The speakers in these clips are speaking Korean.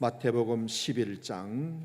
마태복음 11장,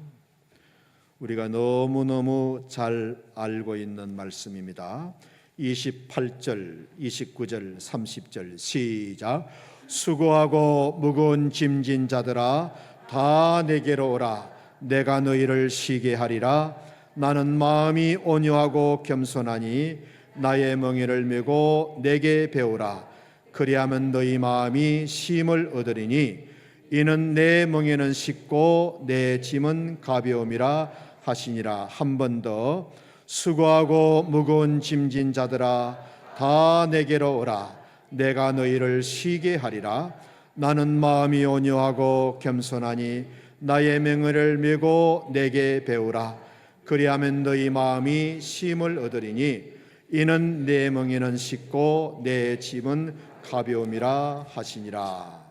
우리가 너무너무 잘 알고 있는 말씀입니다. 28절, 29절, 30절 시작. 수고하고 무거운 짐진 자들아 다 내게로 오라. 내가 너희를 쉬게 하리라. 나는 마음이 온유하고 겸손하니 나의 멍에를 메고 내게 배우라. 그리하면 너희 마음이 쉼을 얻으리니 이는 내 멍에는 쉽고 내 짐은 가벼움이라 하시니라. 한 번 더. 수고하고 무거운 짐진 자들아 다 내게로 오라. 내가 너희를 쉬게 하리라. 나는 마음이 온유하고 겸손하니 나의 멍에를 메고 내게 배우라. 그리하면 너희 마음이 쉼을 얻으리니 이는 내 멍에는 쉽고 내 짐은 가벼움이라 하시니라.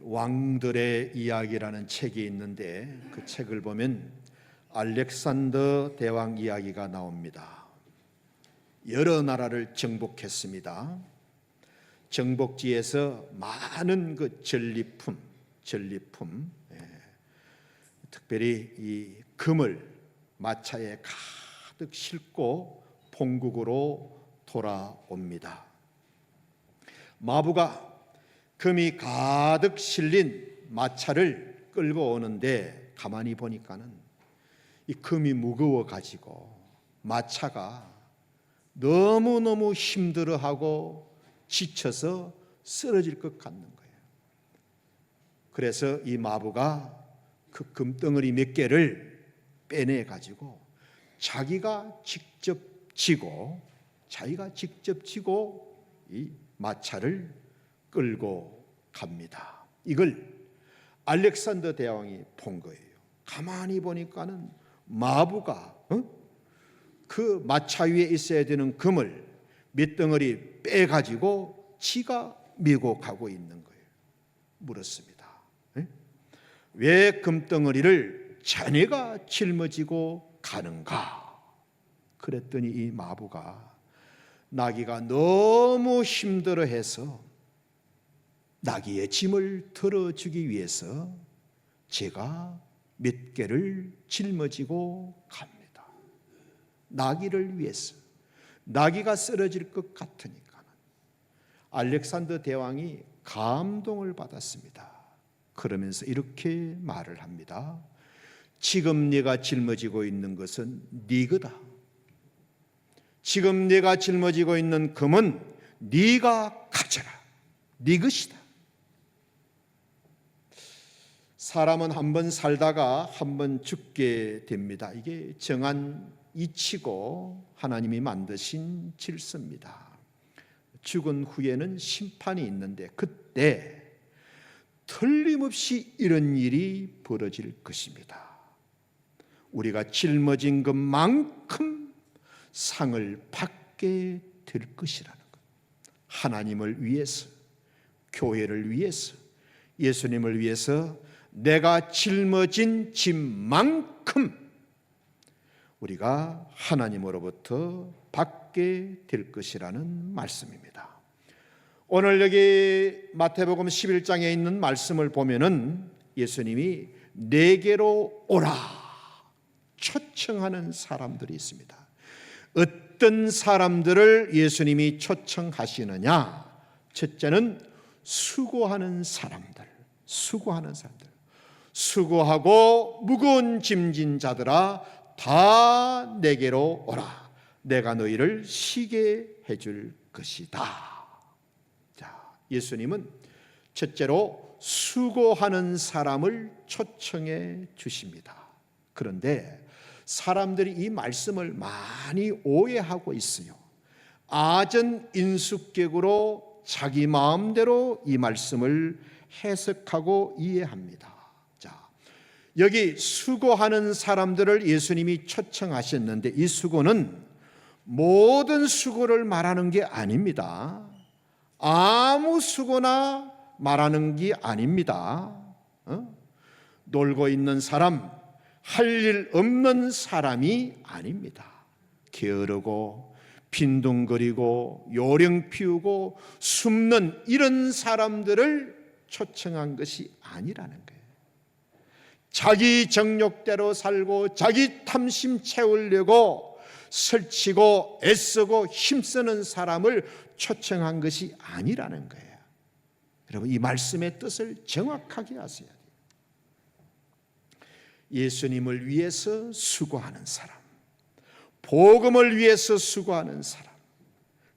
왕들의 이야기라는 책이 있는데 그 책을 보면 알렉산더 대왕 이야기가 나옵니다. 여러 나라를 정복했습니다. 정복지에서 많은 그 전리품, 특별히 이 금을 마차에 가득 싣고 본국으로 돌아옵니다. 마부가 금이 가득 실린 마차를 끌고 오는데 가만히 보니까는 이 금이 무거워 가지고 마차가 너무너무 힘들어하고 지쳐서 쓰러질 것 같는 거예요. 그래서 이 마부가 그 금덩어리 몇 개를 빼내 가지고 자기가 직접 지고 이 마차를 끌고 갑니다. 이걸 알렉산더 대왕이 본 거예요. 가만히 보니까는 마부가 그 마차 위에 있어야 되는 금을 몇 덩어리 빼가지고 지가 메고 가고 있는 거예요. 물었습니다. 왜 금덩어리를 자네가 짊어지고 가는가? 그랬더니 이 마부가 나귀가 너무 힘들어해서 나귀의 짐을 들어주기 위해서 제가 몇 개를 짊어지고 갑니다. 나귀를 위해서. 나귀가 쓰러질 것 같으니까. 알렉산더 대왕이 감동을 받았습니다. 그러면서 이렇게 말을 합니다. 지금 네가 짊어지고 있는 것은 네 거다. 지금 네가 짊어지고 있는 금은 네가 가져라. 네 것이다. 사람은 한 번 살다가 한 번 죽게 됩니다. 이게 정한 이치고 하나님이 만드신 질서입니다. 죽은 후에는 심판이 있는데 그때 틀림없이 이런 일이 벌어질 것입니다. 우리가 짊어진 것만큼 상을 받게 될 것이라는 것. 하나님을 위해서, 교회를 위해서, 예수님을 위해서 내가 짊어진 짐만큼 우리가 하나님으로부터 받게 될 것이라는 말씀입니다. 오늘 여기 마태복음 11장에 있는 말씀을 보면은 예수님이 내게로 오라 초청하는 사람들이 있습니다. 어떤 사람들을 예수님이 초청하시느냐? 첫째는 수고하는 사람들. 수고하고 무거운 짐진 자들아 다 내게로 오라. 내가 너희를 쉬게 해줄 것이다. 자, 예수님은 첫째로 수고하는 사람을 초청해 주십니다. 그런데 사람들이 이 말씀을 많이 오해하고 있어요. 아전인수격으로 자기 마음대로 이 말씀을 해석하고 이해합니다. 자, 여기 수고하는 사람들을 예수님이 초청하셨는데 이 수고는 모든 수고를 말하는 게 아닙니다. 아무 수고나 말하는 게 아닙니다. 놀고 있는 사람, 할 일 없는 사람이 아닙니다. 게으르고 빈둥거리고 요령 피우고 숨는 이런 사람들을 초청한 것이 아니라는 거예요. 자기 정욕대로 살고 자기 탐심 채우려고 설치고 애쓰고 힘쓰는 사람을 초청한 것이 아니라는 거예요. 여러분, 이 말씀의 뜻을 정확하게 아셔야 돼요. 예수님을 위해서 수고하는 사람, 복음을 위해서 수고하는 사람,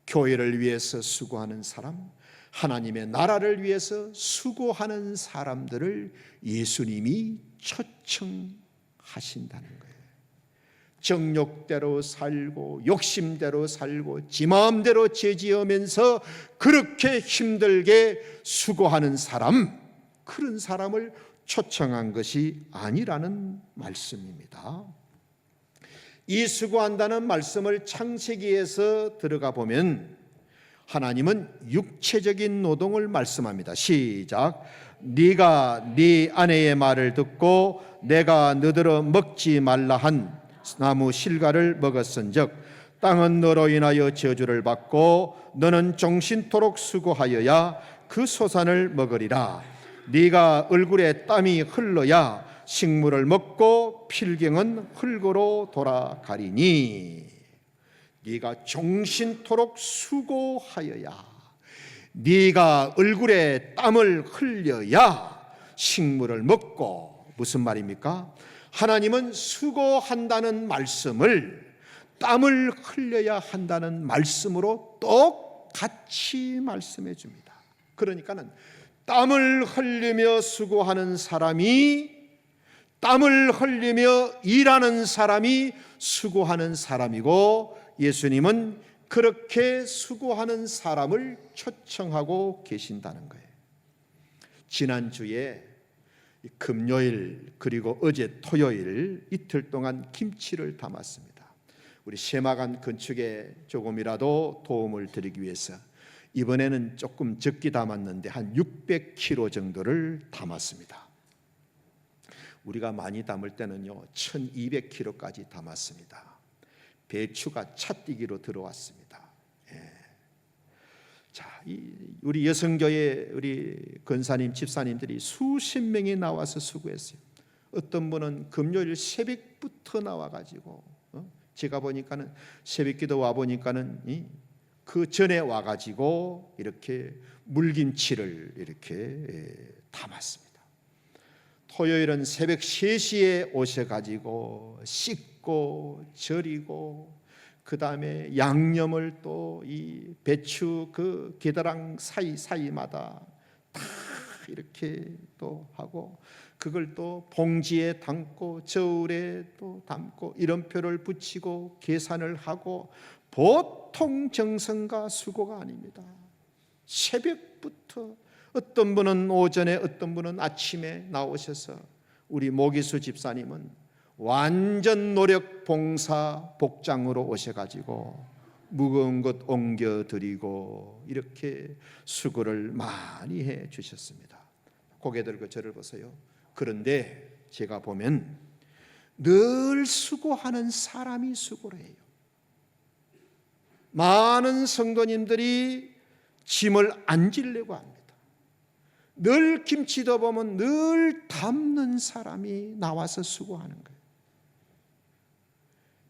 교회를 위해서 수고하는 사람, 하나님의 나라를 위해서 수고하는 사람들을 예수님이 초청하신다는 거예요. 정욕대로 살고 욕심대로 살고 지 마음대로 죄지으면서 그렇게 힘들게 수고하는 사람, 그런 사람을 초청한 것이 아니라는 말씀입니다. 이 수고한다는 말씀을 창세기에서 들어가 보면 하나님은 육체적인 노동을 말씀합니다. 시작. 네가 네 아내의 말을 듣고 내가 너더러 먹지 말라 한 나무 실과를 먹었은즉 땅은 너로 인하여 저주를 받고 너는 종신토록 수고하여야 그 소산을 먹으리라. 네가 얼굴에 땀이 흘러야 식물을 먹고 필경은 흙으로 돌아가리니 네가 종신토록 수고하여야, 네가 얼굴에 땀을 흘려야 식물을 먹고. 무슨 말입니까? 하나님은 수고한다는 말씀을 땀을 흘려야 한다는 말씀으로 똑같이 말씀해 줍니다. 그러니까는 땀을 흘리며 수고하는 사람이, 땀을 흘리며 일하는 사람이 수고하는 사람이고, 예수님은 그렇게 수고하는 사람을 초청하고 계신다는 거예요. 지난주에 금요일 그리고 어제 토요일 이틀 동안 김치를 담았습니다. 우리 세마간 건축에 조금이라도 도움을 드리기 위해서 이번에는 조금 적게 담았는데 한 600kg 정도를 담았습니다. 우리가 많이 담을 때는요 1200kg까지 담았습니다. 배추가 차뛰기로 들어왔습니다. 자, 우리 여성교회 우리 권사님, 집사님들이 수십 명이 나와서 수고했어요. 어떤 분은 금요일 새벽부터 나와가지고 제가 보니까는 새벽기도 와 보니까는 그 전에 와가지고 이렇게 물김치를 이렇게 담았습니다. 토요일은 새벽 3시에 오셔가지고 씻고 절이고 그 다음에 양념을 또 이 배추 그 게다랑 사이마다 다 이렇게 또 하고 그걸 또 봉지에 담고 저울에 또 담고 이름표를 붙이고 계산을 하고 보통 정성과 수고가 아닙니다. 새벽부터 어떤 분은 오전에 어떤 분은 아침에 나오셔서 우리 모기수 집사님은 완전 노력 봉사 복장으로 오셔가지고 무거운 것 옮겨드리고 이렇게 수고를 많이 해 주셨습니다. 고개 들고 저를 보세요. 그런데 제가 보면 늘 수고하는 사람이 수고를 해요. 많은 성도님들이 짐을 안 지려고 합니다. 늘 김치도 보면 늘 담는 사람이 나와서 수고하는 거예요.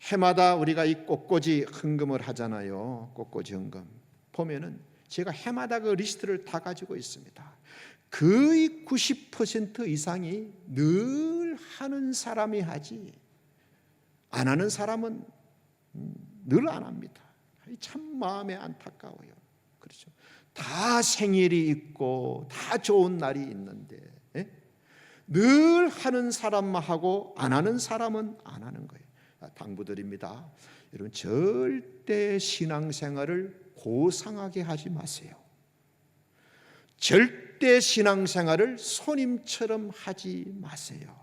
해마다 우리가 이 꽃꽂이 헌금을 하잖아요. 꽃꽂이 헌금 보면은 제가 해마다 그 리스트를 다 가지고 있습니다. 거의 90% 이상이 늘 하는 사람이 하지 안 하는 사람은 늘 안 합니다. 참 마음에 안타까워요. 그렇죠? 다 생일이 있고 다 좋은 날이 있는데 늘 하는 사람만 하고 안 하는 사람은 안 하는 거예요. 당부드립니다. 여러분 절대 신앙생활을 고상하게 하지 마세요. 절대 신앙생활을 손님처럼 하지 마세요.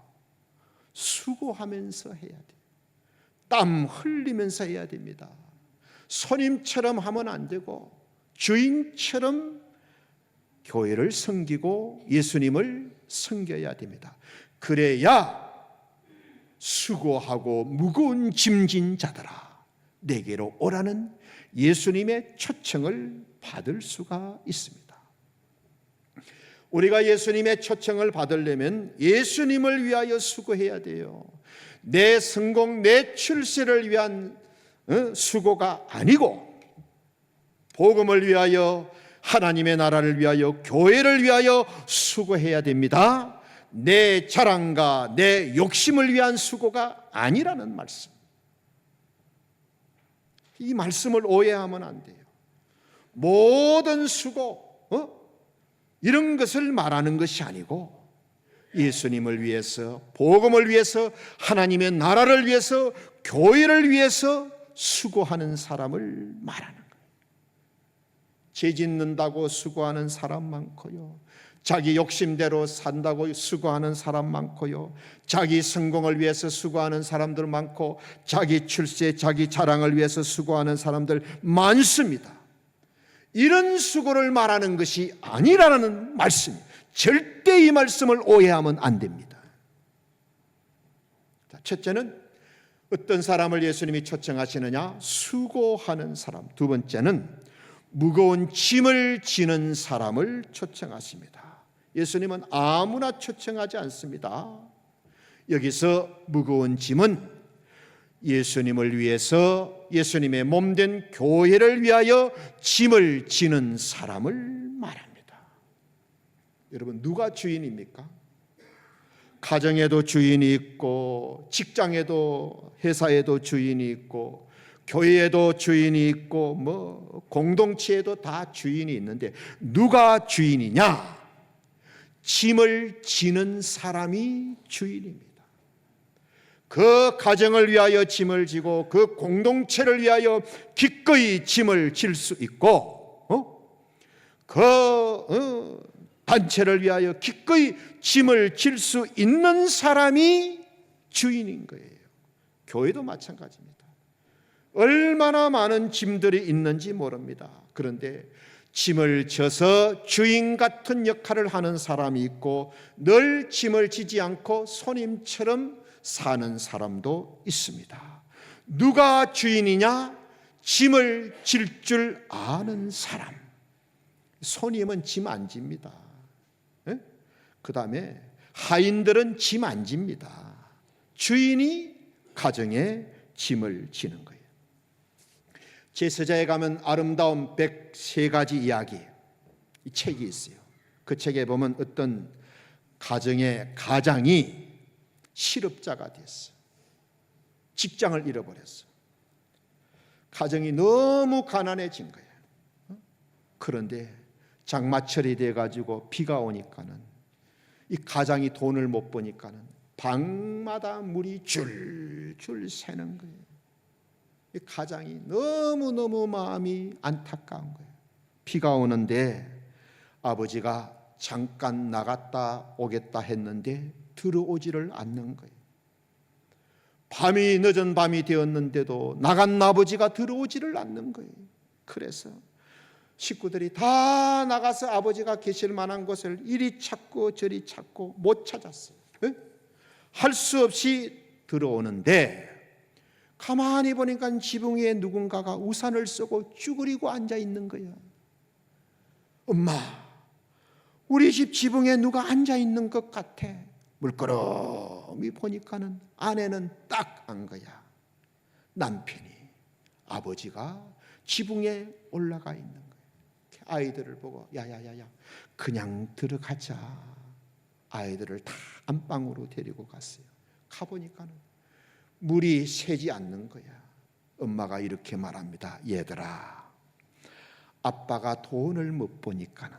수고하면서 해야 돼요. 땀 흘리면서 해야 됩니다. 손님처럼 하면 안 되고 주인처럼 교회를 섬기고 예수님을 섬겨야 됩니다. 그래야 수고하고 무거운 짐진 자들아 내게로 오라는 예수님의 초청을 받을 수가 있습니다. 우리가 예수님의 초청을 받으려면 예수님을 위하여 수고해야 돼요. 내 성공, 내 출세를 위한 수고가 아니고 복음을 위하여, 하나님의 나라를 위하여, 교회를 위하여 수고해야 됩니다. 내 자랑과 내 욕심을 위한 수고가 아니라는 말씀. 이 말씀을 오해하면 안 돼요. 모든 수고 이런 것을 말하는 것이 아니고 예수님을 위해서, 복음을 위해서, 하나님의 나라를 위해서, 교회를 위해서 수고하는 사람을 말하는 거예요. 죄 짓는다고 수고하는 사람 많고요, 자기 욕심대로 산다고 수고하는 사람 많고요, 자기 성공을 위해서 수고하는 사람들 많고, 자기 출세, 자기 자랑을 위해서 수고하는 사람들 많습니다. 이런 수고를 말하는 것이 아니라는 말씀입니다. 절대 이 말씀을 오해하면 안 됩니다. 첫째는 어떤 사람을 예수님이 초청하시느냐? 수고하는 사람. 두 번째는 무거운 짐을 지는 사람을 초청하십니다. 예수님은 아무나 초청하지 않습니다. 여기서 무거운 짐은 예수님을 위해서, 예수님의 몸된 교회를 위하여 짐을 지는 사람을 말합니다. 여러분, 누가 주인입니까? 가정에도 주인이 있고, 직장에도, 회사에도 주인이 있고, 교회에도 주인이 있고, 공동체에도 다 주인이 있는데 누가 주인이냐? 짐을 지는 사람이 주인입니다. 그 가정을 위하여 짐을 지고 그 공동체를 위하여 기꺼이 짐을 질 수 있고, 단체를 위하여 기꺼이 짐을 질 수 있는 사람이 주인인 거예요. 교회도 마찬가지입니다. 얼마나 많은 짐들이 있는지 모릅니다. 그런데 짐을 져서 주인 같은 역할을 하는 사람이 있고, 늘 짐을 지지 않고 손님처럼 사는 사람도 있습니다. 누가 주인이냐? 짐을 질 줄 아는 사람. 손님은 짐 안 집니다. 그 다음에 하인들은 짐 안 집니다. 주인이 가정에 짐을 지는 거예요. 제서자에 가면 아름다운 103가지 이야기, 이 책이 있어요. 그 책에 보면 어떤 가정의 가장이 실업자가 됐어. 직장을 잃어버렸어. 가정이 너무 가난해진 거예요. 그런데 장마철이 돼가지고 비가 오니까는 이 가장이 돈을 못 버니까는 방마다 물이 줄줄 새는 거예요. 이 가장이 너무너무 마음이 안타까운 거예요. 비가 오는데 아버지가 잠깐 나갔다 오겠다 했는데 들어오지를 않는 거예요. 밤이 늦은 밤이 되었는데도 나간 아버지가 들어오지를 않는 거예요. 그래서 식구들이 다 나가서 아버지가 계실 만한 곳을 이리 찾고 저리 찾고 못 찾았어요. 할 수 없이 들어오는데 가만히 보니까 지붕 위에 누군가가 우산을 쓰고 쭈그리고 앉아 있는 거야. 엄마, 우리 집 지붕에 누가 앉아 있는 것 같아. 물끄러미 보니까는 아내는 딱 안 거야. 남편이, 아버지가 지붕에 올라가 있는 거야. 아이들을 보고 야야야야 그냥 들어가자. 아이들을 다 안방으로 데리고 갔어요. 가보니까는 물이 새지 않는 거야. 엄마가 이렇게 말합니다. 얘들아, 아빠가 돈을 못 버니까는,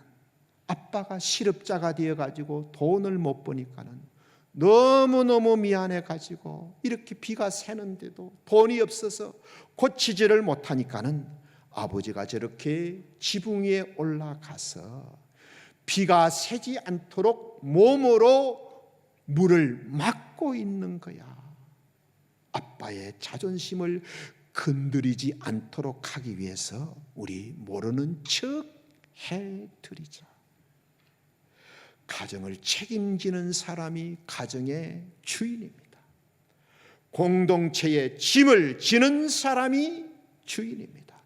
아빠가 실업자가 되어가지고 돈을 못 버니까는 너무너무 미안해가지고 이렇게 비가 새는데도 돈이 없어서 고치지를 못하니까는 아버지가 저렇게 지붕 위에 올라가서 비가 새지 않도록 몸으로 물을 막고 있는 거야. 아빠의 자존심을 건드리지 않도록 하기 위해서 우리 모르는 척 해드리자. 가정을 책임지는 사람이 가정의 주인입니다. 공동체의 짐을 지는 사람이 주인입니다.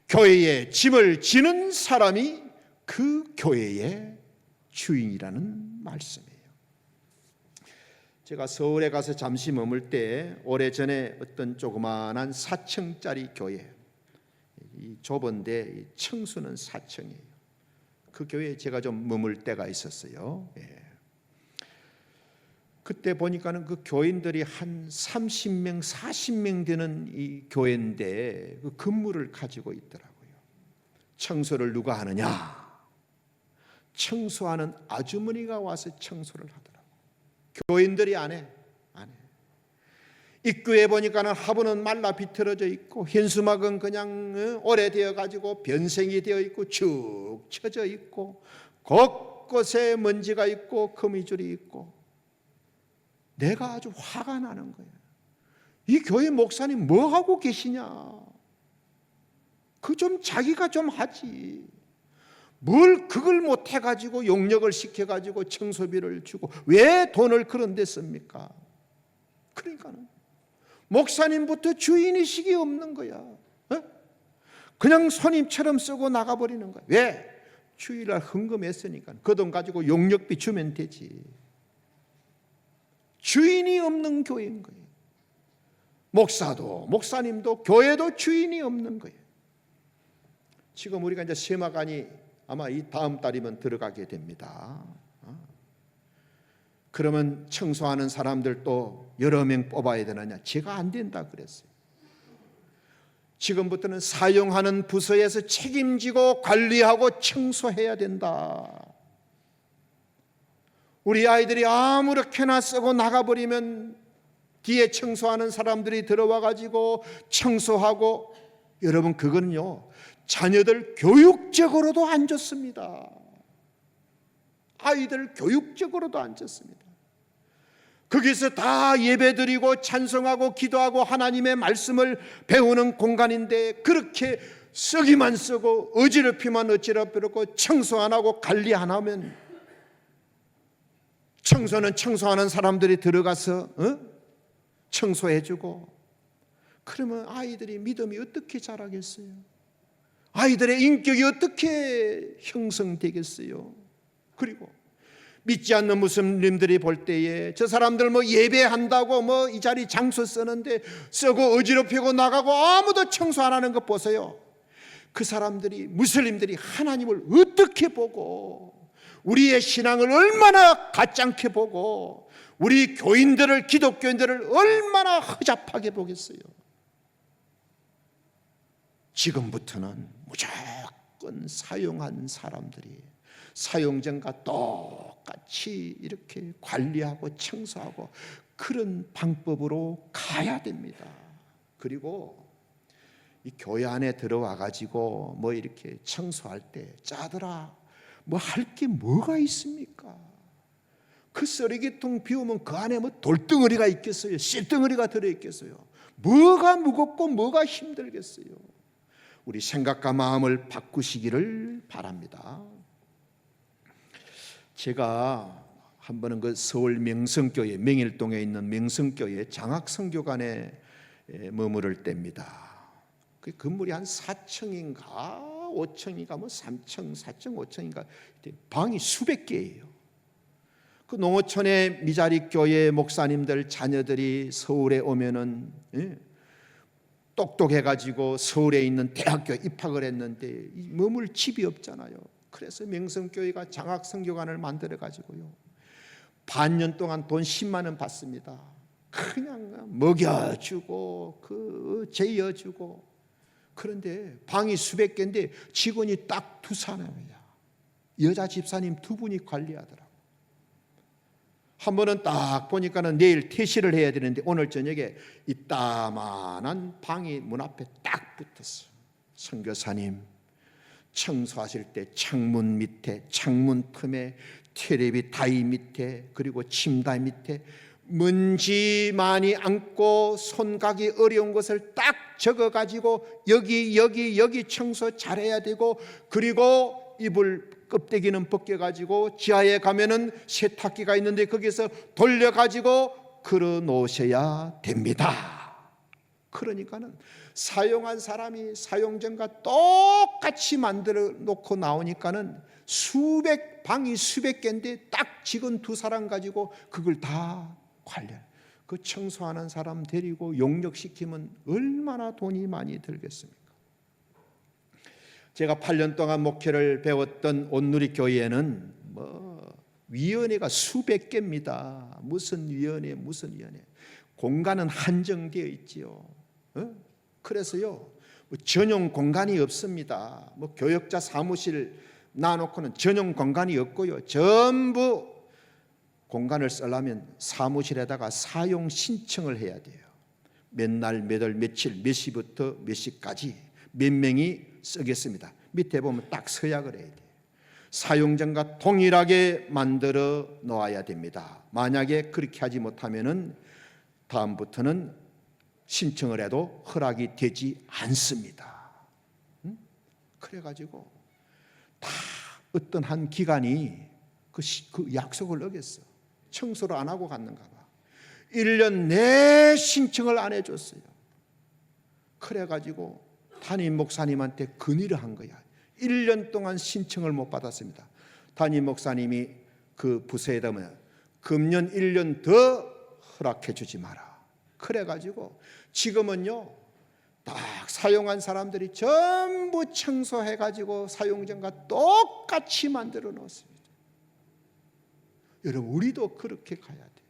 교회의 짐을 지는 사람이 그 교회의 주인이라는 말씀이에요. 제가 서울에 가서 잠시 머물 때 오래전에 어떤 조그마한 4층짜리 교회, 이 좁은데 층수는 4층이에요. 그 교회에 제가 좀 머물 때가 있었어요. 그때 보니까는 그 교인들이 한 30명, 40명 되는 이 교회인데 그 근무를 가지고 있더라고요. 청소를 누가 하느냐? 청소하는 아주머니가 와서 청소를 하더라고요. 교인들이 안 해. 입구에 보니까는 화분은 말라 비틀어져 있고 현수막은 그냥 오래되어 가지고 변생이 되어 있고 축 처져 있고 곳곳에 먼지가 있고 거미줄이 있고 내가 아주 화가 나는 거예요. 이 교회 목사님 뭐 하고 계시냐? 그 좀 자기가 좀 하지. 뭘 그걸 못 해가지고 용역을 시켜가지고 청소비를 주고 왜 돈을 그런 데 씁니까? 그러니까는 목사님부터 주인의식이 없는 거야. 그냥 손님처럼 쓰고 나가버리는 거야. 왜? 주일날 헌금했으니까 그 돈 가지고 용역비 주면 되지. 주인이 없는 교회인 거예요. 목사도 목사님도 교회도 주인이 없는 거예요. 지금 우리가 이제 세마간이 아마 이 다음 달이면 들어가게 됩니다. 그러면 청소하는 사람들도 여러 명 뽑아야 되느냐? 제가 안 된다 그랬어요. 지금부터는 사용하는 부서에서 책임지고 관리하고 청소해야 된다. 우리 아이들이 아무렇게나 쓰고 나가버리면 뒤에 청소하는 사람들이 들어와 가지고 청소하고, 여러분 그거는요 자녀들 교육적으로도 안 좋습니다. 아이들 교육적으로도 안 좋습니다. 거기서 다 예배드리고 찬송하고 기도하고 하나님의 말씀을 배우는 공간인데 그렇게 쓰기만 쓰고 어지럽히만 어지럽히고 청소 안 하고 관리 안 하면, 청소는 청소하는 사람들이 들어가서 청소해주고, 그러면 아이들이 믿음이 어떻게 자라겠어요? 아이들의 인격이 어떻게 형성되겠어요? 그리고 믿지 않는 무슬림들이 볼 때에 저 사람들 뭐 예배한다고 뭐 이 자리 장소 쓰는데 쓰고 어지럽히고 나가고 아무도 청소 안 하는 것 보세요. 그 사람들이, 무슬림들이 하나님을 어떻게 보고 우리의 신앙을 얼마나 가짱게 보고 우리 교인들을, 기독교인들을 얼마나 허잡하게 보겠어요. 지금부터는 무조건 사용한 사람들이 사용전과 똑같이 이렇게 관리하고 청소하고 그런 방법으로 가야 됩니다. 그리고 이 교회 안에 들어와 가지고 뭐 이렇게 청소할 때 짜더라 뭐 할 게 뭐가 있습니까? 그 쓰레기통 비우면 그 안에 뭐 돌덩어리가 있겠어요? 씨덩어리가 들어있겠어요? 뭐가 무겁고 뭐가 힘들겠어요? 우리 생각과 마음을 바꾸시기를 바랍니다. 제가 한 번은 그 서울 명성교회, 명일동에 있는 명성교회 장학선교관에 머무를 때입니다. 그 건물이 한 4층인가 5층인가 뭐 3층, 4층, 5층인가 방이 수백 개예요. 그 농어촌의 미자리 교회 목사님들 자녀들이 서울에 오면은 똑똑해가지고 서울에 있는 대학교에 입학을 했는데 머물 집이 없잖아요. 그래서 명성교회가 장학선교관을 만들어가지고요 반년 동안 돈 10만 원 받습니다. 그냥 먹여주고 재여주고. 그런데 방이 수백 개인데 직원이 딱 2사람이야. 여자 집사님 2분이 관리하더라고. 한 번은 딱 보니까는 내일 퇴실을 해야 되는데 오늘 저녁에 이따만한 방이 문 앞에 딱 붙었어. 선교사님, 청소하실 때 창문 밑에, 창문 틈에, 테레비 다이 밑에, 그리고 침대 밑에 먼지 많이 앉고 손가기 어려운 것을 딱 적어가지고 여기 청소 잘해야 되고, 그리고 이불 껍데기는 벗겨가지고 지하에 가면은 세탁기가 있는데 거기서 돌려가지고 걸어 놓으셔야 됩니다. 그러니까는 사용한 사람이 사용전과 똑같이 만들어 놓고 나오니까는 방이 수백 개인데 딱 직원 2사람 가지고 그걸 다 관리해. 그 청소하는 사람 데리고 용역시키면 얼마나 돈이 많이 들겠습니까? 제가 8년 동안 목회를 배웠던 온누리 교회에는 위원회가 수백 개입니다. 무슨 위원회. 공간은 한정되어 있지요. 그래서요, 전용 공간이 없습니다. 교역자 사무실 놔놓고는 전용 공간이 없고요. 전부 공간을 쓰려면 사무실에다가 사용 신청을 해야 돼요. 몇 날, 몇 월, 며칠, 몇 시부터 몇 시까지 몇 명이 쓰겠습니다. 밑에 보면 딱 서약을 해야 돼요. 사용전과 동일하게 만들어 놓아야 됩니다. 만약에 그렇게 하지 못하면은 다음부터는 신청을 해도 허락이 되지 않습니다. 그래가지고 다 어떤 한 기관이 그 약속을 어겼어. 청소를 안 하고 갔는가 봐. 1년 내 신청을 안 해줬어요. 그래가지고 담임 목사님한테 건의를 한 거야. 1년 동안 신청을 못 받았습니다. 담임 목사님이 그 부서에다 금년 1년 더 허락해 주지 마라. 그래가지고 지금은요, 딱 사용한 사람들이 전부 청소해가지고 사용전과 똑같이 만들어 놓습니다. 여러분, 우리도 그렇게 가야 돼요.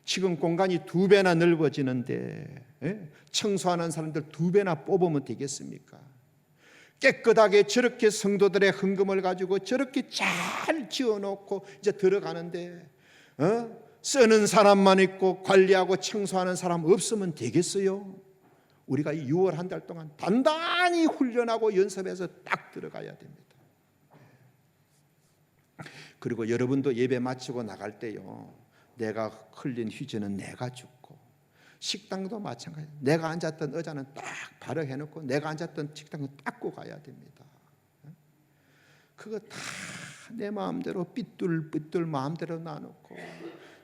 지금 공간이 2배나 넓어지는데 청소하는 사람들 2배나 뽑으면 되겠습니까? 깨끗하게 저렇게 성도들의 헌금을 가지고 저렇게 잘 지어놓고 이제 들어가는데 쓰는 사람만 있고 관리하고 청소하는 사람 없으면 되겠어요? 우리가 이 6월 한 달 동안 단단히 훈련하고 연습해서 딱 들어가야 됩니다. 그리고 여러분도 예배 마치고 나갈 때요, 내가 흘린 휴지는 내가 줍고, 식당도 마찬가지. 내가 앉았던 의자는 딱 바로 해놓고 내가 앉았던 식당은 닦고 가야 됩니다. 그거 다 내 마음대로 삐뚤삐뚤 마음대로 놔놓고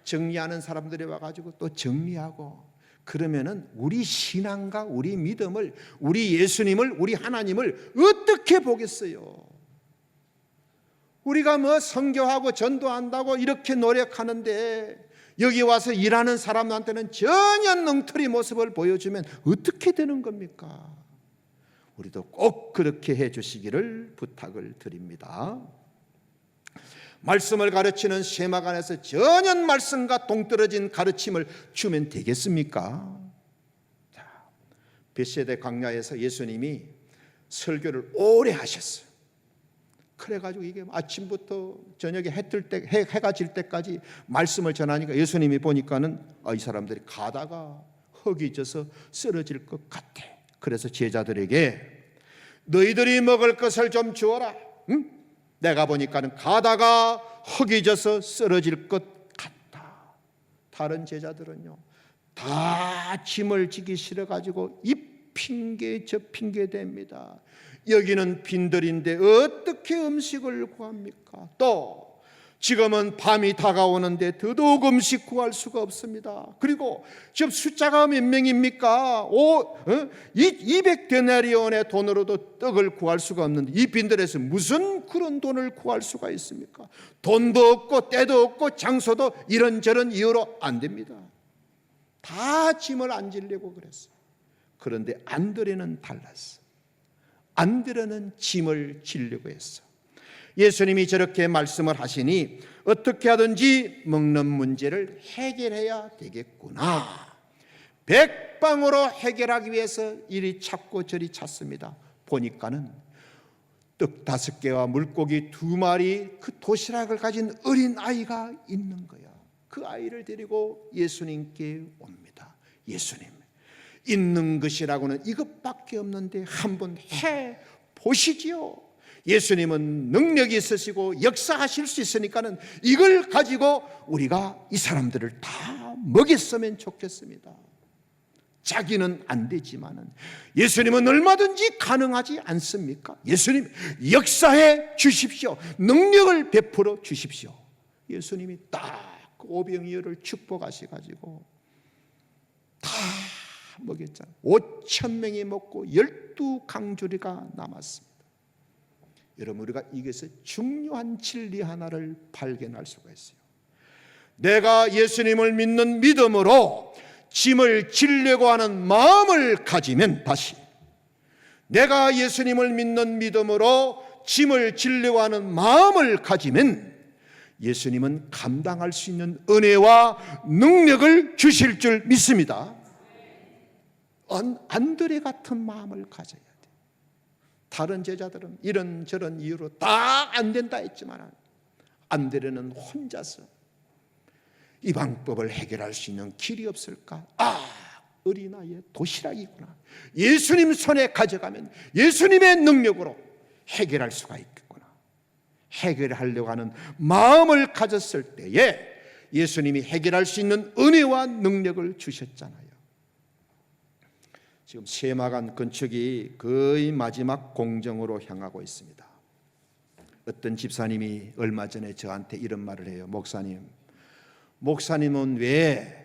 정리하는 사람들이 와가지고 또 정리하고, 그러면은 우리 신앙과 우리 믿음을, 우리 예수님을, 우리 하나님을 어떻게 보겠어요? 우리가 선교하고 전도한다고 이렇게 노력하는데 여기 와서 일하는 사람한테는 전혀 엉터리 모습을 보여주면 어떻게 되는 겁니까? 우리도 꼭 그렇게 해 주시기를 부탁을 드립니다. 말씀을 가르치는 쉐마간에서 전혀 말씀과 동떨어진 가르침을 주면 되겠습니까? 벳세다 광야에서 예수님이 설교를 오래 하셨어요. 그래가지고 이게 아침부터 저녁에 해가 질 때까지 말씀을 전하니까 예수님이 보니까는 이 사람들이 가다가 흙이 져서 쓰러질 것 같아. 그래서 제자들에게 너희들이 먹을 것을 좀 주어라. 내가 보니까는 가다가 흙이 져서 쓰러질 것 같다. 다른 제자들은요, 다 짐을 지기 싫어가지고 이 핑계 저 핑계 댑니다. 여기는 빈들인데 어떻게 음식을 구합니까? 또 지금은 밤이 다가오는데 더더욱 음식 구할 수가 없습니다. 그리고 지금 숫자가 몇 명입니까? 200데나리온의 돈으로도 떡을 구할 수가 없는데 이 빈들에서 무슨 그런 돈을 구할 수가 있습니까? 돈도 없고 때도 없고 장소도 이런저런 이유로 안 됩니다. 다 짐을 안 지려고 그랬어요. 그런데 안드레는 달랐어. 안드레는 짐을 지려고 했어. 예수님이 저렇게 말씀을 하시니 어떻게 하든지 먹는 문제를 해결해야 되겠구나. 백방으로 해결하기 위해서 이리 찾고 저리 찾습니다. 보니까는 떡 5개와 물고기 2마리, 그 도시락을 가진 어린 아이가 있는 거야. 그 아이를 데리고 예수님께 옵니다. 예수님, 있는 것이라고는 이것밖에 없는데 한번 해 보시지요. 예수님은 능력이 있으시고 역사하실 수 있으니까는 이걸 가지고 우리가 이 사람들을 다 먹였으면 좋겠습니다. 자기는 안 되지만은 예수님은 얼마든지 가능하지 않습니까? 예수님 역사해 주십시오. 능력을 베풀어 주십시오. 예수님이 딱 오병이어를 축복하셔가지고 다 먹였잖아요. 5,000명이 먹고 12강주리가 남았습니다. 여러분, 우리가 여기서 중요한 진리 하나를 발견할 수가 있어요. 내가 예수님을 믿는 믿음으로 짐을 지려고 하는 마음을 가지면, 다시 내가 예수님을 믿는 믿음으로 짐을 지려고 하는 마음을 가지면 예수님은 감당할 수 있는 은혜와 능력을 주실 줄 믿습니다. 안드레 같은 마음을 가져야 돼. 다른 제자들은 이런저런 이유로 다 안 된다 했지만 안드레는 혼자서 이 방법을 해결할 수 있는 길이 없을까? 어린아이의 도시락이구나. 예수님 손에 가져가면 예수님의 능력으로 해결할 수가 있겠구나. 해결하려고 하는 마음을 가졌을 때에 예수님이 해결할 수 있는 은혜와 능력을 주셨잖아요. 지금 세마간 건축이 거의 마지막 공정으로 향하고 있습니다. 어떤 집사님이 얼마 전에 저한테 이런 말을 해요. 목사님은 왜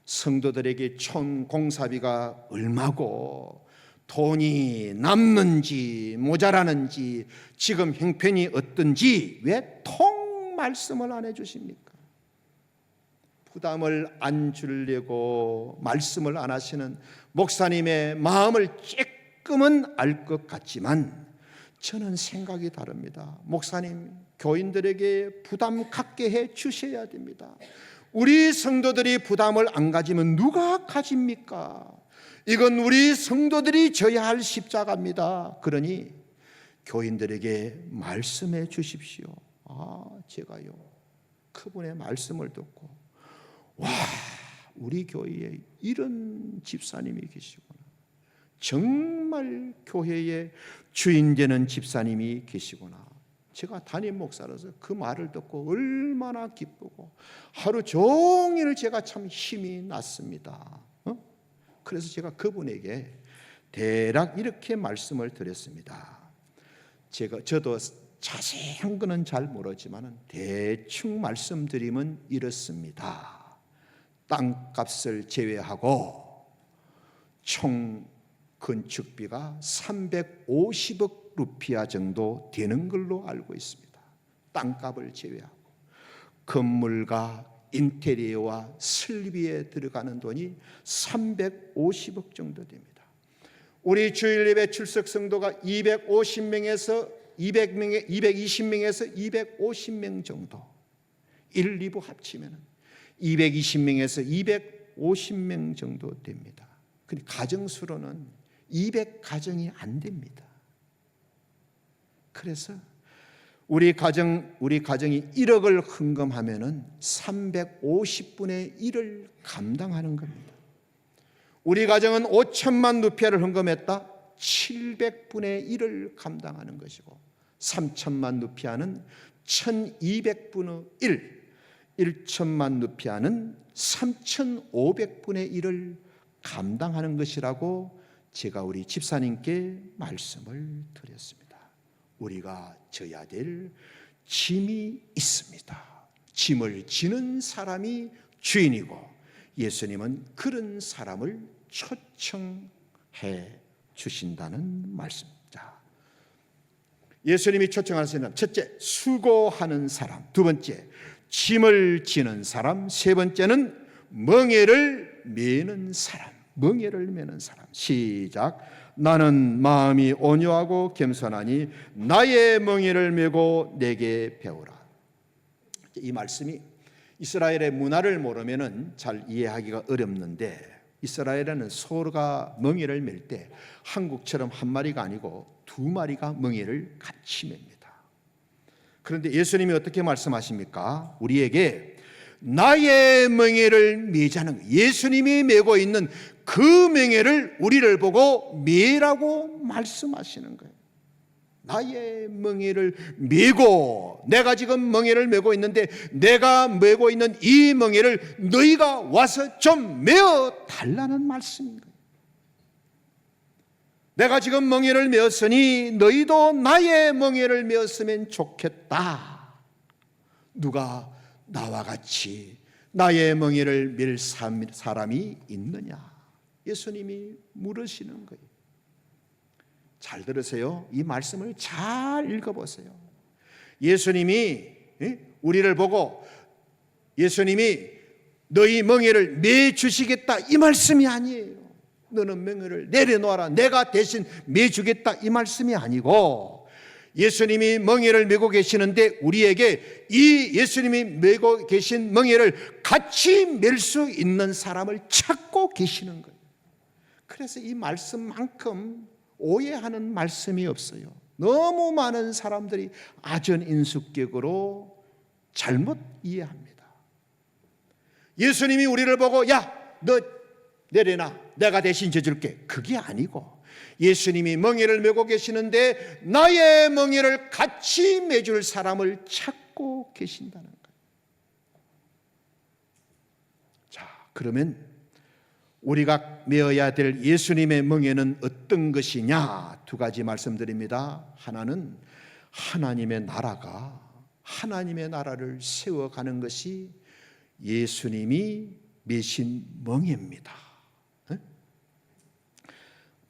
성도들에게 총 공사비가 얼마고 돈이 남는지 모자라는지 지금 형편이 어떤지 왜 통 말씀을 안 해주십니까? 부담을 안 주려고 말씀을 안 하시는 목사님의 마음을 조금은 알 것 같지만 저는 생각이 다릅니다. 목사님, 교인들에게 부담 갖게 해 주셔야 됩니다. 우리 성도들이 부담을 안 가지면 누가 가집니까? 이건 우리 성도들이 져야 할 십자가입니다. 그러니 교인들에게 말씀해 주십시오. 제가요, 그분의 말씀을 듣고 우리 교회에 이런 집사님이 계시구나. 정말 교회의 주인 되는 집사님이 계시구나. 제가 담임 목사로서 그 말을 듣고 얼마나 기쁘고 하루 종일 제가 참 힘이 났습니다. 그래서 제가 그분에게 대략 이렇게 말씀을 드렸습니다. 저도 자세한 거는 잘 모르지만 대충 말씀드리면 이렇습니다. 땅값을 제외하고 총 건축비가 350억 루피아 정도 되는 걸로 알고 있습니다. 땅값을 제외하고 건물과 인테리어와 설비에 들어가는 돈이 350억 정도 됩니다. 우리 주일 예배 출석 성도가 220명에서 250명 정도, 1, 2부 합치면 220명에서 250명 정도 됩니다. 근데 가정수로는 200가정이 안 됩니다. 그래서 우리 가정이 1억을 헌금하면은 350분의 1을 감당하는 겁니다. 우리 가정은 5천만 루피아를 헌금했다. 700분의 1을 감당하는 것이고 3천만 루피아는 1200분의 1, 1천만 루피아는 3500분의 1을 감당하는 것이라고 제가 우리 집사님께 말씀을 드렸습니다. 우리가 져야 될 짐이 있습니다. 짐을 지는 사람이 주인이고 예수님은 그런 사람을 초청해 주신다는 말씀입니다. 예수님이 초청하시는 사람, 첫째, 수고하는 사람, 두 번째, 짐을 지는 사람, 세 번째는 멍에를 메는 사람. 시작. 나는 마음이 온유하고 겸손하니 나의 멍에를 메고 내게 배우라. 이 말씀이 이스라엘의 문화를 모르면은 잘 이해하기가 어렵는데 이스라엘에는 소가 멍에를 맬 때 한국처럼 한 마리가 아니고 두 마리가 멍에를 같이 맵니다. 그런데 예수님이 어떻게 말씀하십니까? 우리에게 나의 멍에를 메자는, 예수님이 메고 있는 그 멍에를 우리를 보고 메라고 말씀하시는 거예요. 나의 멍에를 메고, 내가 지금 멍에를 메고 있는데 내가 메고 있는 이 멍에를 너희가 와서 좀 메어 달라는 말씀인 거예요. 내가 지금 멍에를 메었으니 너희도 나의 멍에를 메었으면 좋겠다. 누가 나와 같이 나의 멍에를 맬 사람이 있느냐? 예수님이 물으시는 거예요. 잘 들으세요. 이 말씀을 잘 읽어보세요. 예수님이 우리를 보고 예수님이 너희 멍에를 매주시겠다 이 말씀이 아니에요. 너는 멍에를 내려놓아라, 내가 대신 매주겠다 이 말씀이 아니고, 예수님이 멍에를 메고 계시는데 우리에게 이 예수님이 메고 계신 멍에를 같이 맬 수 있는 사람을 찾고 계시는 거예요. 그래서 이 말씀만큼 오해하는 말씀이 없어요. 너무 많은 사람들이 아전인수격으로 잘못 이해합니다. 예수님이 우리를 보고 야, 너 내려놔, 내가 대신 져줄게, 그게 아니고 예수님이 멍에를 메고 계시는데 나의 멍에를 같이 메줄 사람을 찾고 계신다는 거예요. 자, 그러면 우리가 메어야 될 예수님의 멍에는 어떤 것이냐? 두 가지 말씀드립니다. 하나는 하나님의 나라가, 하나님의 나라를 세워가는 것이 예수님이 메신 멍에입니다.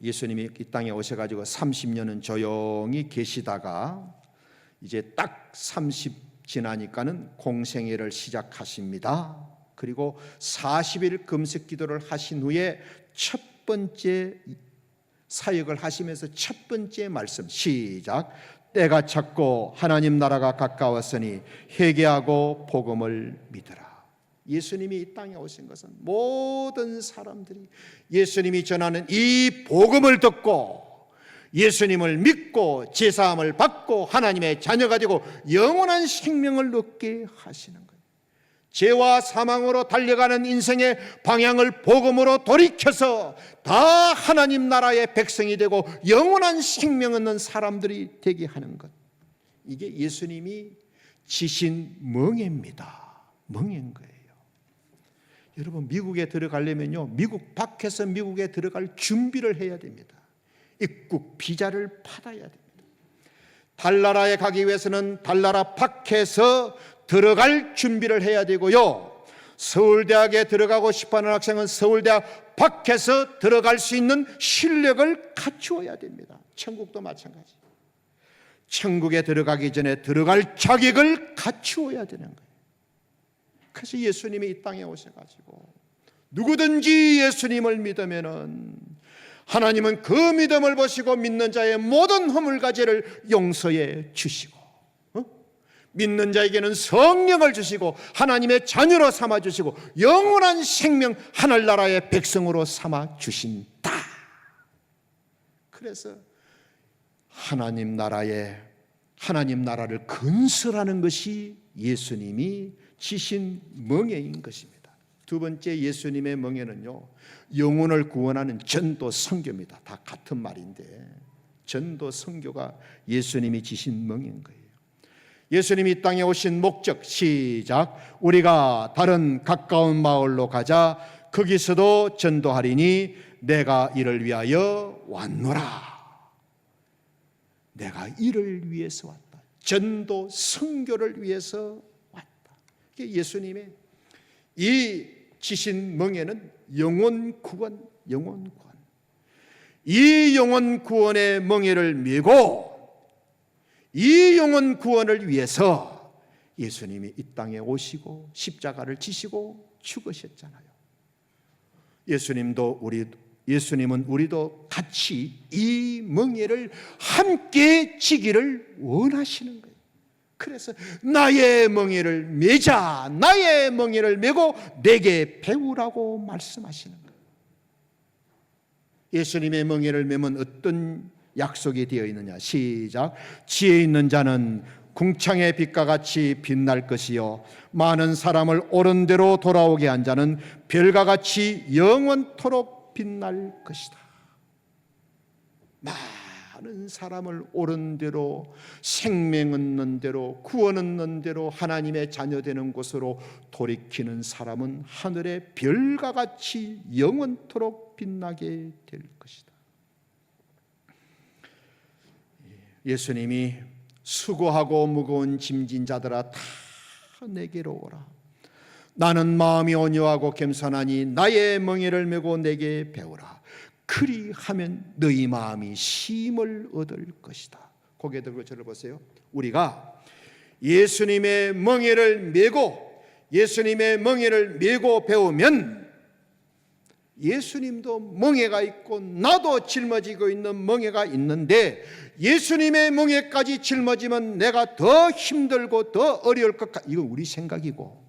예수님이 이 땅에 오셔가지고 30년은 조용히 계시다가 이제 딱 30 지나니까는 공생애를 시작하십니다. 그리고 40일 금식 기도를 하신 후에 첫 번째 사역을 하시면서 첫 번째 말씀, 시작. 때가 찼고 하나님 나라가 가까웠으니 회개하고 복음을 믿으라. 예수님이 이 땅에 오신 것은 모든 사람들이 예수님이 전하는 이 복음을 듣고 예수님을 믿고 제사함을 받고 하나님의 자녀가 되고 영원한 생명을 얻게 하시는 거예요. 죄와 사망으로 달려가는 인생의 방향을 복음으로 돌이켜서 다 하나님 나라의 백성이 되고 영원한 생명 얻는 사람들이 되게 하는 것, 이게 예수님이 지신 멍에입니다. 멍에인 거예요. 여러분, 미국에 들어가려면요, 미국 밖에서 미국에 들어갈 준비를 해야 됩니다. 입국 비자를 받아야 됩니다. 달나라에 가기 위해서는 달나라 밖에서 들어갈 준비를 해야 되고요, 서울대학에 들어가고 싶어하는 학생은 서울대학 밖에서 들어갈 수 있는 실력을 갖추어야 됩니다. 천국도 마찬가지. 천국에 들어가기 전에 들어갈 자격을 갖추어야 되는 거예요. 그래서 예수님이 이 땅에 오셔가지고 누구든지 예수님을 믿으면은 하나님은 그 믿음을 보시고 믿는 자의 모든 허물과 죄를 용서해 주시고, 믿는 자에게는 성령을 주시고 하나님의 자녀로 삼아 주시고 영원한 생명 하늘나라의 백성으로 삼아 주신다. 그래서 하나님 나라를 건설하는 것이 예수님이 지신 멍에인 것입니다. 두 번째 예수님의 멍에는요, 영혼을 구원하는 전도 선교입니다. 다 같은 말인데 전도 선교가 예수님이 지신 멍에인 거예요. 예수님이 이 땅에 오신 목적, 시작. 우리가 다른 가까운 마을로 가자. 거기서도 전도하리니 내가 이를 위하여 왔노라. 내가 이를 위해서 왔다. 전도 선교를 위해서 왔다. 이게 예수님의 이 지신 멍에는 영혼 구원, 영혼 구원. 이 영혼 구원의 멍에를 메고 이 영혼 구원을 위해서 예수님이 이 땅에 오시고 십자가를 지시고 죽으셨잖아요. 예수님은 우리도 같이 이 멍에를 함께 지기를 원하시는 거예요. 그래서 나의 멍에를 메자, 나의 멍에를 메고 내게 배우라고 말씀하시는 거예요. 예수님의 멍에를 메면 어떤 약속이 되어 있느냐, 시작. 지혜 있는 자는 궁창의 빛과 같이 빛날 것이요 많은 사람을 옳은 대로 돌아오게 한 자는 별과 같이 영원토록 빛날 것이다. 많은 사람을 옳은 대로, 생명 얻는 대로, 구원 얻는 대로 하나님의 자녀 되는 곳으로 돌이키는 사람은 하늘의 별과 같이 영원토록 빛나게 될 것이다. 예수님이 수고하고 무거운 짐진 자들아 다 내게로 오라. 나는 마음이 온유하고 겸손하니 나의 멍에를 메고 내게 배우라. 그리하면 너희 마음이 쉼을 얻을 것이다. 고개 들고 저를 보세요. 우리가 예수님의 멍에를 메고 배우면 예수님도 멍에가 있고 나도 짊어지고 있는 멍에가 있는데, 예수님의 멍에까지 짊어지면 내가 더 힘들고 더 어려울 것 같아. 이건 우리 생각이고,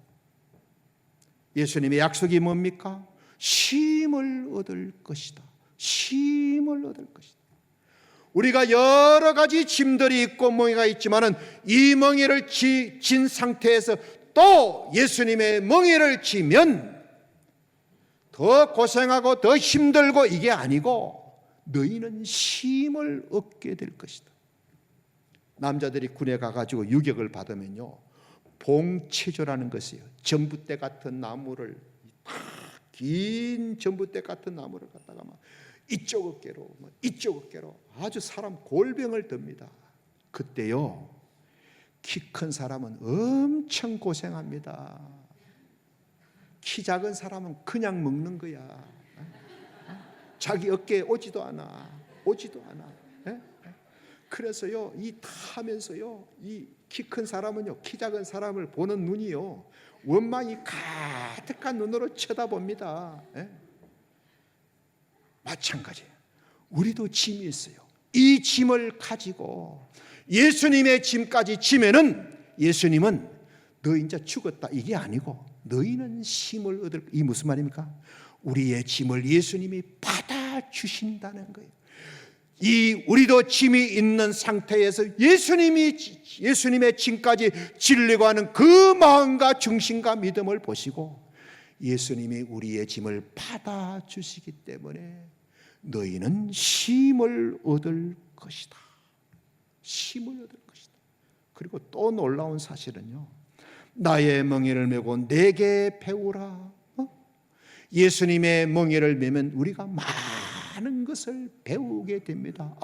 예수님의 약속이 뭡니까? 쉼을 얻을 것이다. 쉼을 얻을 것이다. 우리가 여러 가지 짐들이 있고 멍에가 있지만은 이 멍에를 진 상태에서 또 예수님의 멍에를 지면 더 고생하고 더 힘들고 이게 아니고 너희는 쉼을 얻게 될 것이다. 남자들이 군에 가가지고 유격을 받으면요, 봉체조라는 것이에요. 전봇대 같은 나무를, 긴 전봇대 같은 나무를 갖다가 막 이쪽 어깨로 이쪽 어깨로 아주 사람 골병을 듭니다. 그때요, 키 큰 사람은 엄청 고생합니다. 키 작은 사람은 그냥 먹는 거야. 자기 어깨에 오지도 않아. 그래서요, 이 타면서요, 이 키 큰 사람은요, 키 작은 사람을 보는 눈이요, 원망이 가득한 눈으로 쳐다봅니다. 마찬가지예요. 우리도 짐이 있어요. 이 짐을 가지고 예수님의 짐까지 지면은 예수님은 너 이제 죽었다 이게 아니고 너희는 쉼을 얻을. 이 무슨 말입니까? 우리의 짐을 예수님이 받아주신다는 거예요. 우리도 짐이 있는 상태에서 예수님의 짐까지 지려고 하는 그 마음과 중심과 믿음을 보시고 예수님이 우리의 짐을 받아주시기 때문에 너희는 쉼을 얻을 것이다. 쉼을 얻을 것이다. 그리고 또 놀라운 사실은요, 나의 멍에를 메고 내게 배우라. 예수님의 멍에를 메면 우리가 많은 것을 배우게 됩니다.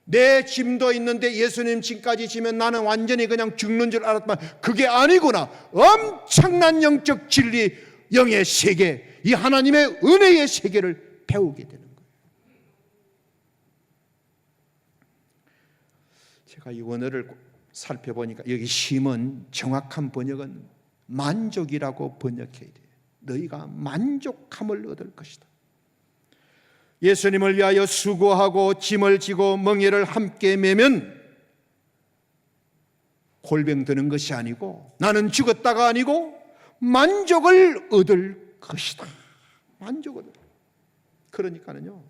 내 짐도 있는데 예수님 짐까지 지면 나는 완전히 그냥 죽는 줄 알았지만 그게 아니구나. 엄청난 영적 진리, 영의 세계, 이 하나님의 은혜의 세계를 배우게 되는 거예요. 제가 이 원어를 살펴보니까 여기 쉼은 정확한 번역은 만족이라고 번역해야 돼요. 너희가 만족함을 얻을 것이다. 예수님을 위하여 수고하고 짐을 지고 멍에를 함께 메면 골병 드는 것이 아니고 나는 죽었다가 아니고 만족을 얻을 것이다. 만족을. 그러니까는요,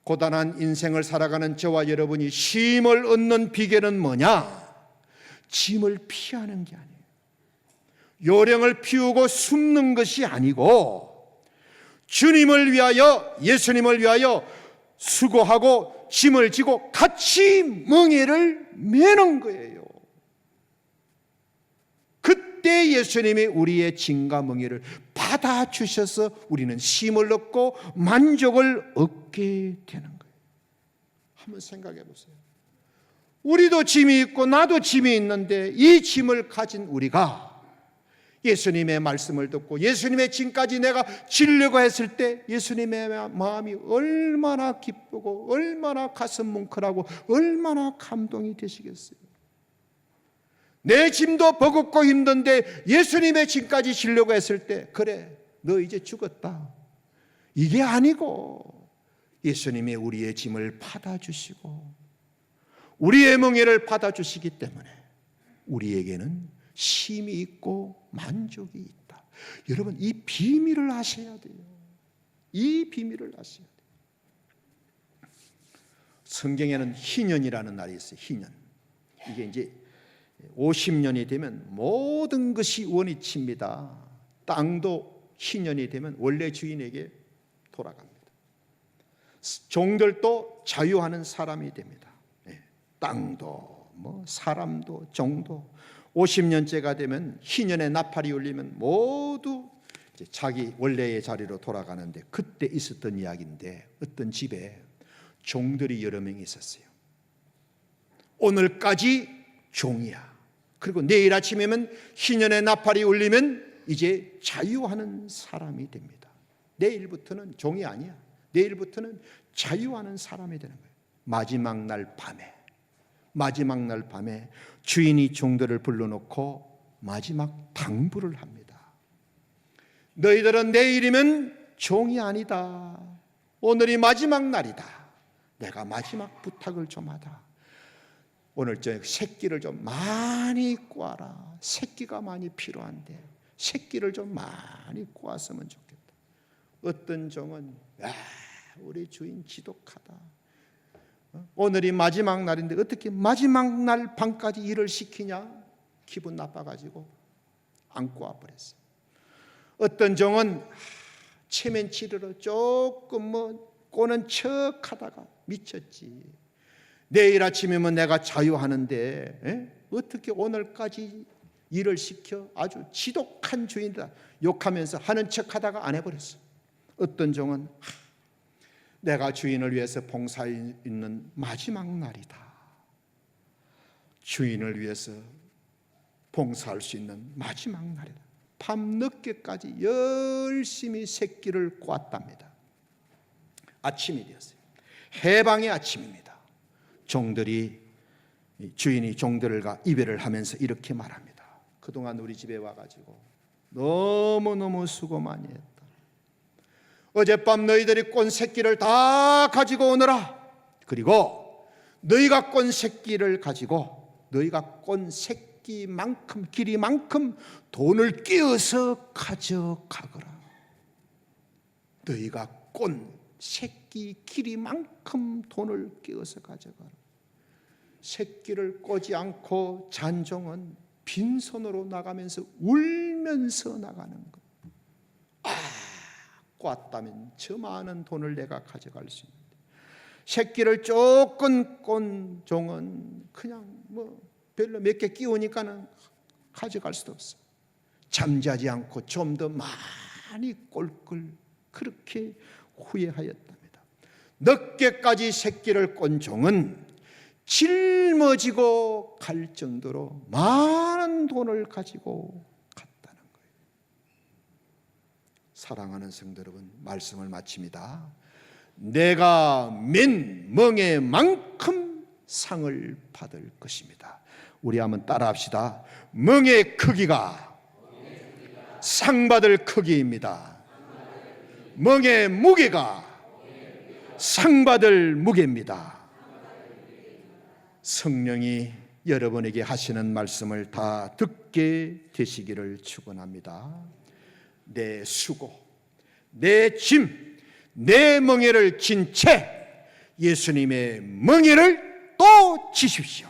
고단한 인생을 살아가는 저와 여러분이 쉼을 얻는 비결은 뭐냐? 짐을 피하는 게 아니에요. 요령을 피우고 숨는 것이 아니고 주님을 위하여, 예수님을 위하여 수고하고 짐을 지고 같이 멍에를 메는 거예요. 그때 예수님이 우리의 짐과 멍에를 받아주셔서 우리는 쉼을 얻고 만족을 얻게 되는 거예요. 한번 생각해 보세요. 우리도 짐이 있고 나도 짐이 있는데 이 짐을 가진 우리가 예수님의 말씀을 듣고 예수님의 짐까지 내가 지려고 했을 때 예수님의 마음이 얼마나 기쁘고 얼마나 가슴 뭉클하고 얼마나 감동이 되시겠어요. 내 짐도 버겁고 힘든데 예수님의 짐까지 지려고 했을 때 그래, 너 이제 죽었다, 이게 아니고 예수님이 우리의 짐을 받아주시고 우리의 멍에를 받아주시기 때문에 우리에게는 쉼이 있고 만족이 있다. 여러분, 이 비밀을 아셔야 돼요. 이 비밀을 아셔야 돼요. 성경에는 희년이라는 날이 있어요. 희년. 이게 이제 50년이 되면 모든 것이 원위치입니다. 땅도 희년이 되면 원래 주인에게 돌아갑니다. 종들도 자유하는 사람이 됩니다. 땅도 사람도 종도 50년째가 되면 희년의 나팔이 울리면 모두 이제 자기 원래의 자리로 돌아가는데, 그때 있었던 이야기인데 어떤 집에 종들이 여러 명이 있었어요. 오늘까지 종이야. 그리고 내일 아침이면 희년의 나팔이 울리면 이제 자유하는 사람이 됩니다. 내일부터는 종이 아니야. 내일부터는 자유하는 사람이 되는 거예요. 마지막 날 밤에 주인이 종들을 불러놓고 마지막 당부를 합니다. 너희들은 내일이면 종이 아니다. 오늘이 마지막 날이다. 내가 마지막 부탁을 좀 하다. 오늘 저녁 새끼를 좀 많이 꼬아라. 새끼가 많이 필요한데 새끼를 좀 많이 꼬았으면 좋겠다. 어떤 종은 우리 주인 지독하다. 오늘이 마지막 날인데 어떻게 마지막 날 밤까지 일을 시키냐? 기분 나빠가지고 안 꼬아버렸어요. 어떤 종은 체면치르러 조금 꼬는 척하다가 미쳤지. 내일 아침이면 내가 자유하는데 어떻게 오늘까지 일을 시켜? 아주 지독한 주인이다 욕하면서 하는 척하다가 안 해버렸어. 어떤 종은 내가 주인을 위해서 봉사해 있는 마지막 날이다. 주인을 위해서 봉사할 수 있는 마지막 날이다. 밤늦게까지 열심히 새끼를 꼬았답니다. 아침이 되었어요. 해방의 아침입니다. 주인이 종들과 이별을 하면서 이렇게 말합니다. 그동안 우리 집에 와가지고 너무너무 수고 많이 했다. 어젯밤 너희들이 꼰 새끼를 다 가지고 오너라. 그리고 너희가 꼰 새끼를 가지고 너희가 꼰 새끼만큼 길이만큼 돈을 끼어서 가져가거라. 너희가 꼰 새끼 길이만큼 돈을 끼어서 가져가라. 새끼를 꼬지 않고 잔종은 빈손으로 나가면서 울면서 나가는 것. 꽈다면 저 많은 돈을 내가 가져갈 수 있는데 새끼를 조금 꼰 종은 그냥 별로 몇 개 끼우니까는 가져갈 수도 없어. 잠자지 않고 좀 더 많이 꼴걸 그렇게 후회하였답니다. 늦게까지 새끼를 꼰 종은 짊어지고 갈 정도로 많은 돈을 가지고 갔다는 거예요. 사랑하는 성도 여러분, 말씀을 마칩니다. 내가 맨 멍에만큼 상을 받을 것입니다. 우리 한번 따라합시다. 멍의 크기가 상 받을 크기입니다. 멍의 무게가 상 받을 무게입니다. 성령이 여러분에게 하시는 말씀을 다 듣게 되시기를 축원합니다. 내 수고, 내 짐, 내 멍에를 진 채 예수님의 멍에를 또 지십시오.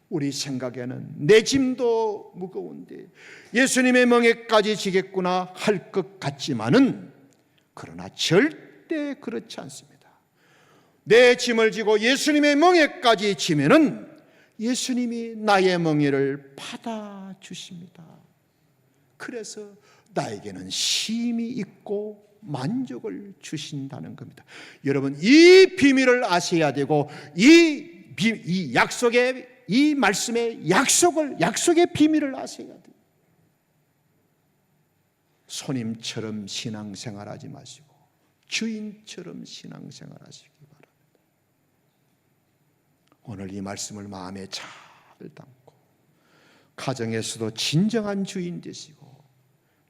우리 생각에는 내 짐도 무거운데 예수님의 멍에까지 지겠구나 할 것 같지만은 그러나 절대 그렇지 않습니다. 내 짐을 지고 예수님의 멍에까지 지면은 예수님이 나의 멍에를 받아주십니다. 그래서 나에게는 쉼이 있고 만족을 주신다는 겁니다. 여러분, 이 비밀을 아셔야 되고 이 약속의 이 말씀의 약속의 비밀을 아셔야 돼요. 손님처럼 신앙생활하지 마시고 주인처럼 신앙생활하시기 바랍니다. 오늘 이 말씀을 마음에 잘 담고 가정에서도 진정한 주인 되시고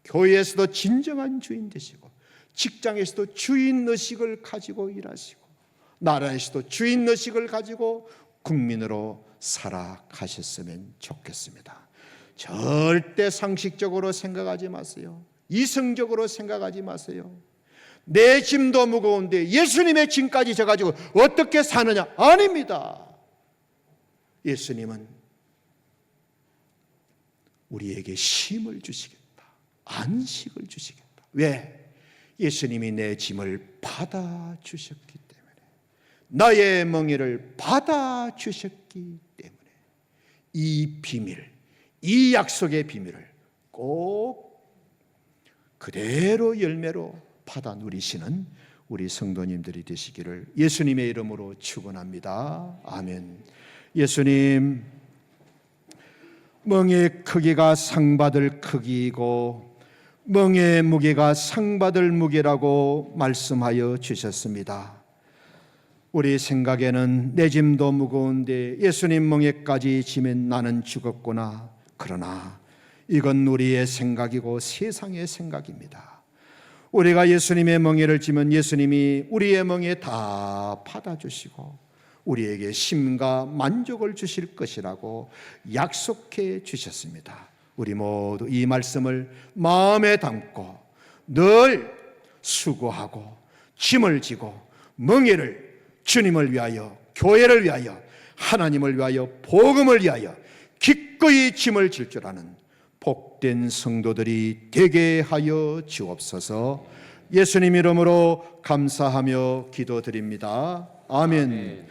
교회에서도 진정한 주인 되시고 직장에서도 주인의식을 가지고 일하시고 나라에서도 주인의식을 가지고 국민으로 살아가셨으면 좋겠습니다. 절대 상식적으로 생각하지 마세요. 이성적으로 생각하지 마세요. 내 짐도 무거운데 예수님의 짐까지 져가지고 어떻게 사느냐? 아닙니다. 예수님은 우리에게 쉼을 주시겠다. 안식을 주시겠다. 왜? 예수님이 내 짐을 받아주셨기 때문에, 나의 멍에를 받아주셨기 때문에 이 비밀, 이 약속의 비밀을 꼭 그대로 열매로 받아 누리시는 우리 성도님들이 되시기를 예수님의 이름으로 축원합니다. 아멘. 예수님, 멍의 크기가 상받을 크기이고 멍의 무게가 상받을 무게라고 말씀하여 주셨습니다. 우리 생각에는 내 짐도 무거운데 예수님 멍에까지 지면 나는 죽었구나. 그러나 이건 우리의 생각이고 세상의 생각입니다. 우리가 예수님의 멍에를 지면 예수님이 우리의 멍에 다 받아주시고 우리에게 쉼과 만족을 주실 것이라고 약속해 주셨습니다. 우리 모두 이 말씀을 마음에 담고 늘 수고하고 짐을 지고 멍에를 주님을 위하여, 교회를 위하여, 하나님을 위하여, 복음을 위하여 기꺼이 짐을 질 줄 아는 복된 성도들이 되게 하여 주옵소서. 예수님 이름으로 감사하며 기도드립니다. 아멘.